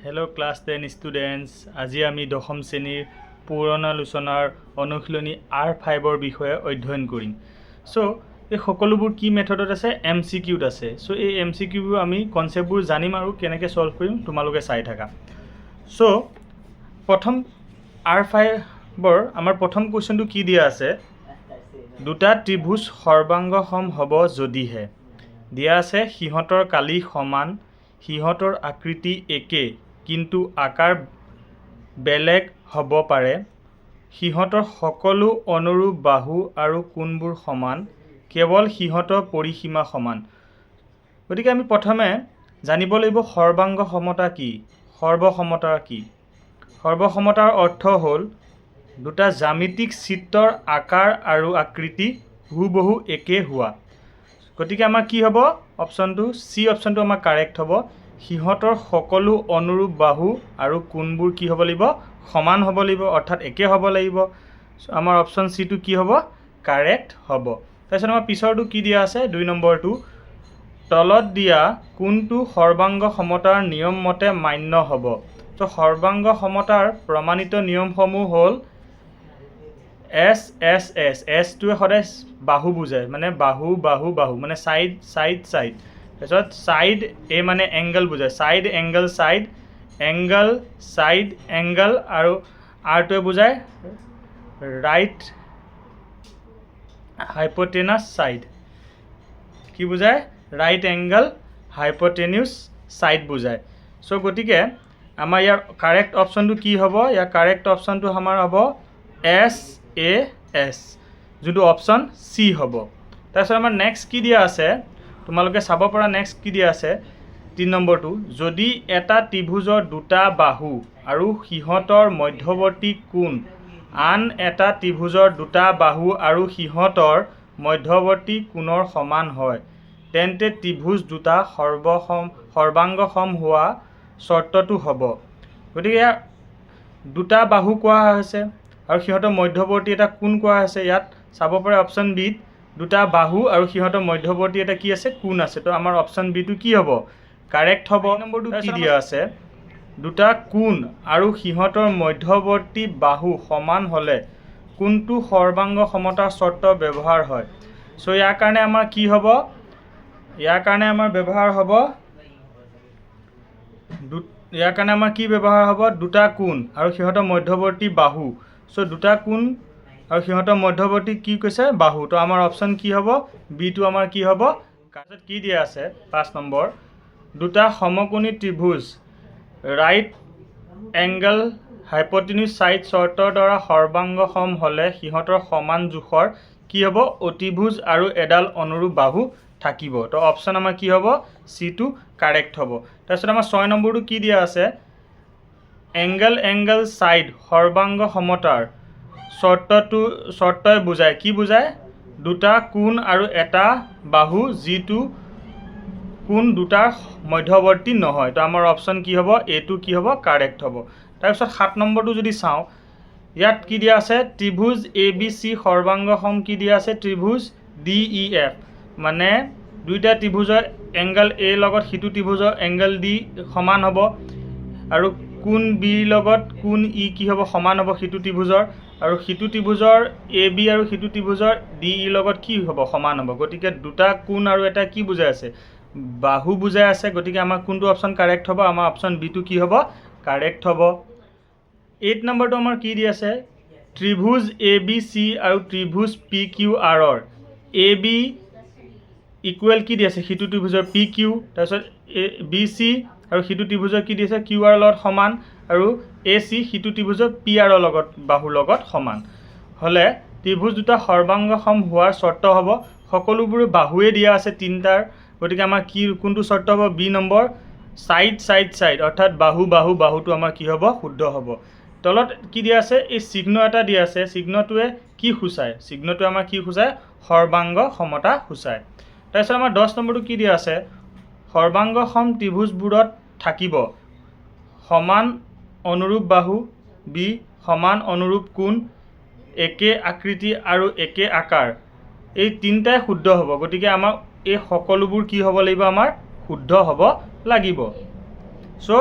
Hello class 10 students. আজি আমি দশম শ্ৰেণীৰ পুৰণালোচনাৰ অনুশীলনী R5 ৰ বিষয়ে অধ্যয়ন কৰিম। সো এই সকলোবোৰ কি মেথডত আছে MCQ ত আছে। সো এই MCQ বোৰ আমি কনসেপ্টবোৰ জানিম আৰু কেনেকৈ সলভ কৰিম তোমালোকে চাই থাকা। সো প্ৰথম R5 ৰ আমাৰ প্ৰথম কোৱেশ্চনটো কি দিয়া আছে দুটা ত্ৰিভুজ সৰ্বাংগসম হ'ব যদিহে দিয়া আছে সিহঁতৰ কালি সমান সিহঁতৰ আকৃতি একে কিন্তু আকাৰ বেলেগ হ'ব পাৰে সিহঁতৰ সকলো অনুৰূপ বাহু আৰু কোণবোৰ সমান কেৱল সিহঁতৰ পৰিসীমা সমান। গতিকে আমি প্ৰথমে জানিব লাগিব সৰ্বাংগ সমতা কি সৰ্বসমতা কি। সৰ্বসমতাৰ অৰ্থ হ'ল দুটা জ্যামিতিক চিত্ৰৰ আকাৰ আৰু আকৃতি হুবহু একে হোৱা। গতিকে আমাৰ কি হ'ব অপশ্যনটো সি অপশ্যনটো আমাৰ কাৰেক্ট হ'ব। সিহঁতৰ সকলো অনুৰূপ বাহু আৰু কোণবোৰ কি হ'ব লাগিব সমান হ'ব লাগিব অৰ্থাৎ একে হ'ব লাগিব। আমাৰ অপশ্যন সি টো কি হ'ব কাৰেক্ট হ'ব। তাৰপিছত আমাৰ পিছৰটো কি দিয়া আছে 2 নম্বৰটো তলত দিয়া কোনটো সৰ্বাংগ সমতাৰ নিয়ম মতে মান্য হ'ব। তো সৰ্বাংগ সমতাৰ প্ৰমাণিত নিয়মসমূহ হ'ল এস এস এস এস টোৱে সদায় বাহু বুজায় মানে বাহু বাহু বাহু মানে সাইড সাইড সাইড। তাৰপিছত সাইড এ মানে এংগল বুজায় side angle side angle side angle আৰু আৰটোৱে বুজায় ৰাইট হাইপোটেনাছ সাইড। কি বুজায় ৰাইট এংগল হাইপোটেনিউছ সাইড বুজায়। সো গতিকে আমাৰ ইয়াৰ কাৰেক্ট অপশ্যনটো কি হ'ব ইয়াৰ কাৰেক্ট অপশ্যনটো আমাৰ হ'ব এস এ এস যোনটো অপশ্যন সি হ'ব। তাৰপিছত আমাৰ নেক্সট কি দিয়া আছে তোমালোকে চাব পৰা নেক্সট কি দিয়া আছে 3 নম্বৰটো যদি এটা ত্ৰিভুজৰ দুটা বাহু আৰু সিহঁতৰ মধ্যৱৰ্তী কোণ আন এটা ত্ৰিভুজৰ দুটা বাহু আৰু সিহঁতৰ মধ্যৱৰ্তী কোণৰ সমান হয় তেন্তে ত্ৰিভুজ দুটা সৰ্বাংগসম হোৱা চৰ্তটো হ'ব। গতিকে ইয়াৰ দুটা বাহু কোৱা হৈছে আৰু সিহঁতৰ মধ্যৱৰ্তী এটা কোণ কোৱা হৈছে। ইয়াত চাব পাৰে অপশ্যন বিত দুটা বাহু আৰু সিহঁতৰ মধ্যৱৰ্তী এটা কি আছে কোণ আছে। তো আমাৰ অপশ্যন বি টো কি হ'ব কাৰেক্ট হ'ব। নম্বৰটো কি দিয়া আছে দুটা কোণ আৰু সিহঁতৰ মধ্যৱৰ্তী বাহু সমান হ'লে কোনটো সৰ্বাংগ সমতাৰ চৰ্ত ব্যৱহাৰ হয়। সো ইয়াৰ কাৰণে আমাৰ কি হ'ব ইয়াৰ কাৰণে আমাৰ ব্যৱহাৰ হ'ব দুটা কোণ আৰু সিহঁতৰ মধ্যৱৰ্তী বাহু। সো দুটা কোণ আৰু সিহঁতৰ মধ্যৱৰ্তী কি কৈছে বাহু। তো আমাৰ অপশ্যন কি হ'ব বি টো আমাৰ কি হ'ব। তাৰপিছত কি দিয়া আছে 5 নম্বৰ দুটা সমকোণী ত্ৰিভুজ ৰাইট এংগল হাইপোটেনিউছ সাইড চৰ্তৰ দ্বাৰা সৰ্বাংগসম হ'লে সিহঁতৰ সমান জোখৰ কি হ'ব অতিভুজ আৰু এডাল অনুৰূপ বাহু থাকিব। তো অপশ্যন আমাৰ কি হ'ব সি টো কাৰেক্ট হ'ব। তাৰপিছত আমাৰ 6 নম্বৰটো কি দিয়া আছে এংগল এংগল সাইড সৰ্বাংগ সমতাৰ চৰ্তই বুজায় কি বুজায় দুটা কোণ আৰু এটা বাহু যিটো কোণ দুটাৰ মধ্যৱৰ্তী নহয়। তো আমাৰ অপশ্যন কি হ'ব এইটো কি হ'ব কাৰেক্ট হ'ব। তাৰপিছত 7 নম্বৰটো যদি চাওঁ ইয়াত কি দিয়া আছে ত্ৰিভুজ এ বি চি সৰ্বাংগসম কি দিয়া আছে ত্ৰিভুজ ডি ই এফ মানে দুইটা ত্ৰিভুজৰ এংগল এ লগত সিটো ত্ৰিভুজৰ এংগল ডি সমান হ'ব আৰু কোণ বিৰ লগত কোণ ই কি হ'ব সমান হ'ব সিটো ত্ৰিভুজৰ আৰু সিটো ত্ৰিভুজৰ এ বি আৰু সিটো ত্ৰিভুজৰ ডি ই লগত কি হ'ব সমান হ'ব। গতিকে দুটা কোণ আৰু এটা কি বুজাই আছে বাহু বুজাই আছে। গতিকে আমাৰ কোনটো অপশ্যন কাৰেক্ট হ'ব আমাৰ অপশ্যন বি টো কি হ'ব কাৰেক্ট হ'ব। 8 নম্বৰটো আমাৰ কি দি আছে ত্ৰিভুজ এ বি চি আৰু ত্ৰিভুজ পি কিউ আৰৰ এ বি ইকুৱেল কি দি আছে সিটো ত্ৰিভুজৰ পি কিউ তাৰপিছত এ বি চি আৰু সিটো ত্ৰিভুজৰ কি দি আছে কিউ আৰৰ লগত সমান আৰু এ চি সিটো ত্ৰিভুজৰ পি আৰৰ লগত বাহুৰ লগত সমান হ'লে ত্ৰিভুজ দুটা সৰ্বাংগসম হোৱাৰ চৰ্ত হ'ব সকলোবোৰ বাহুৱে দিয়া আছে তিনিটাৰ। গতিকে আমাৰ কি কোনটো চৰ্ত হ'ব বি নম্বৰ সাইড সাইড সাইড অৰ্থাৎ বাহু বাহু বাহুটো আমাৰ কি হ'ব শুদ্ধ হ'ব। তলত কি দিয়া আছে এই চিহ্ন এটা দিয়া আছে চিহ্নটোৱে কি সূচায় চিহ্নটোৱে আমাৰ কি সূচায় সৰ্বাংগ সমতা সূচায়। তাৰপিছত আমাৰ 10 নম্বৰটো কি দিয়া আছে সৰ্বাংগসম ত্ৰিভুজবোৰত থাকিব সমান অনুৰূপ বাহু বি সমান অনুৰূপ কোণ একে আকৃতি আৰু একে আকাৰ এই তিনিটাই শুদ্ধ হ'ব। গতিকে আমাৰ এই সকলোবোৰ কি হ'ব লাগিব আমাৰ শুদ্ধ হ'ব লাগিব। সো